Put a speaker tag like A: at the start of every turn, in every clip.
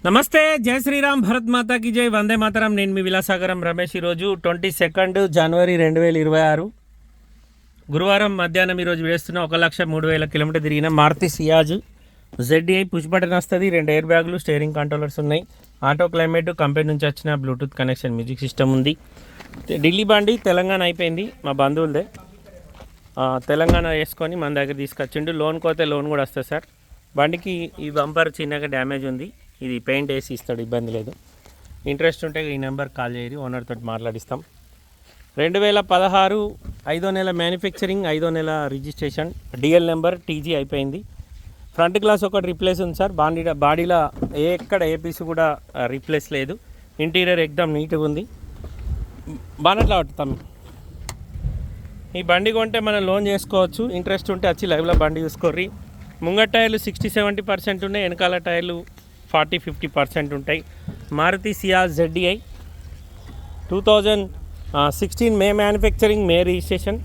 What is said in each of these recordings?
A: నమస్తే, జై శ్రీరామ్, భరత్ మాతా की జై, వందే మాతరం. నేను మీ విలాసాగరం రమేష్. ఈరోజు 22 జనవరి 2026 గురువారం మధ్యాహ్నం ఈరోజు వేస్తున్న 1,03,000 కిలోమీటర్ తిరిగిన Maruti Ciaz ZDi push button వస్తుంది. 2 ఎయిర్ బ్యాగులు, స్టీరింగ్ కంట్రోలర్స్ ఉన్నాయి. ఆటో క్లైమేట్, కంపెనీ నుంచి వచ్చిన బ్లూటూత్ కనెక్షన్, మ్యూజిక్ సిస్టమ్ ఉంది. ఢిల్లీ బండి తెలంగాణ అయిపోయింది, మా బంధువులదే. తెలంగాణ వేసుకొని మన దగ్గర తీసుకొచ్చిండు. లోన్ కోతే లోన్ కూడా వస్తుంది సార్. బండికి ఈ బంపర్ చిన్నగా డ్యామేజ్ ఉంది, ఇది పెయింట్ వేసి ఇస్తాడు, ఇబ్బంది లేదు. ఇంట్రెస్ట్ ఉంటే ఈ నెంబర్ కాల్ చేయరు, ఓనర్ తోటి మాట్లాడిస్తాం. 2016 5వ నెల మ్యానుఫ్యాక్చరింగ్, 5వ నెల రిజిస్ట్రేషన్, డిఎల్ నెంబర్, టీజీ అయిపోయింది. ఫ్రంట్ గ్లాస్ ఒకటి రిప్లేస్ ఉంది సార్. బాడీలో ఎక్కడ ఏ పీస్ కూడా రిప్లేస్ లేదు. ఇంటీరియర్ ఎక్దమ్ నీట్గా ఉంది. బానట్లా పట్టుతాం. ఈ బండి కొంటే మనం లోన్ చేసుకోవచ్చు. ఇంట్రెస్ట్ ఉంటే వచ్చి లైవ్లో బండి చూసుకోర్రి. ముంగట టైర్లు 60-70% ఉన్నాయి, వెనకాల టైర్లు 40-50% ఉంటాయి. Maruti Ciaz ZDi 2016 May manufacturing, May registration.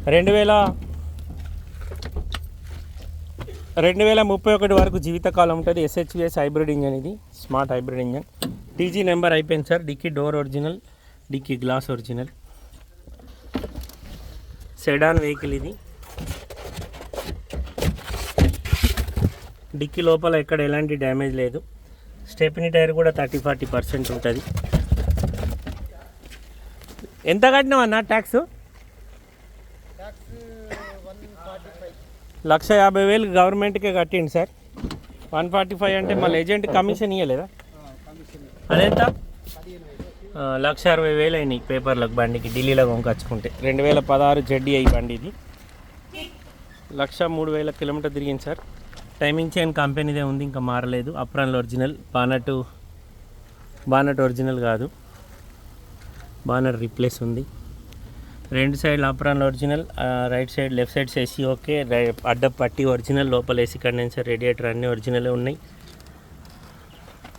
A: 2031 వరకు జీవితకాలం ఉంటుంది. SHVS హైబ్రిడ్ ఇంజన్, ఇది smart hybrid engine. TG number అయిపోయింది sir. Dickey door original, dickey glass original. Sedan vehicle ఇది. డిక్కీ లోపల ఎక్కడ ఎలాంటి డ్యామేజ్ లేదు. స్టెప్నీ టైర్ కూడా 30-40% ఉంటుంది. ఎంత కట్టినావన్నా ట్యాక్స్? 1,50,000 గవర్నమెంట్కే కట్టింది సార్. 145 అంటే మళ్ళీ ఏజెంట్ కమిషన్ ఇవ్వలేదా? అదెంత? 1,60,000 అయినాయి పేపర్లకు బండికి, ఢిల్లీలో కొనుకొచ్చుకుంటే. 2016 ZDi బండి ఇది. 1,03,000 కిలోమీటర్ తిరిగింది సార్. టైమింగ్ చైన్ కంపెనీదే ఉంది, ఇంకా మారలేదు. Apron original. బానట్ ఒరిజినల్ కాదు, బానట్ రీప్లేస్ ఉంది. 2 సైడ్లు apron original, right side left side AC okay. అడ్డ పట్టి ఒరిజినల్, లోపల ఏసీ కండెన్సర్, రేడియేటర్ అన్నీ ఒరిజినలే ఉన్నాయి.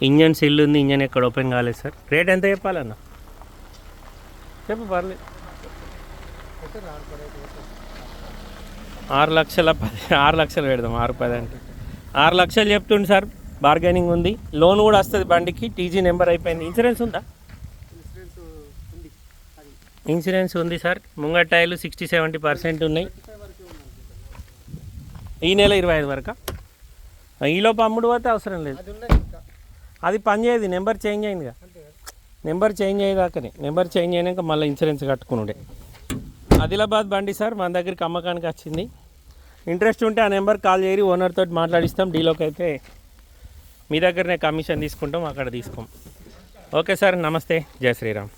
A: ఇంజన్ సెల్ ఉంది, ఇంజన్ ఎక్కడ ఓపెన్ కాలేదు సార్. రేట్ ఎంత చెప్పాలన్న? చెప్పు, పర్లేదు. 6 లక్షలు పెడదాం. 6-10 అంటే 6 లక్షలు చెప్తుండు సార్. బార్గెనింగ్ ఉంది. లోన్ కూడా వస్తుంది బండికి. టీజీ నెంబర్ అయిపోయింది. ఇన్సూరెన్స్ ఉందా? ఇన్సూరెన్స్ ఉంది సార్. ముంగట టైర్లు 60-70% ఉన్నాయి. ఈ నెల 25 వరకు. ఈలోపు అమ్ముడు పోతే అవసరం లేదు. అది పని చేయదు, నెంబర్ చేంజ్ అయిందిగా. నెంబర్ చేంజ్ అయ్యేదాకనే. నెంబర్ చేంజ్ అయినాక మళ్ళీ ఇన్సూరెన్స్ కట్టుకునుడే. ఆదిలాబాద్ బండి సార్, మన దగ్గరికి అమ్మకానికి వచ్చింది. ఇంట్రెస్ట్ ఉంటే ఆ నెంబర్ కాల్ చేయరి, ఓనర్ తోటి మాట్లాడిస్తాం. డీలోకి అయితే మీ దగ్గరనే కమిషన్ తీసుకుంటాం, అక్కడ తీసుకోం. ఓకే సార్, నమస్తే, జై శ్రీరామ్.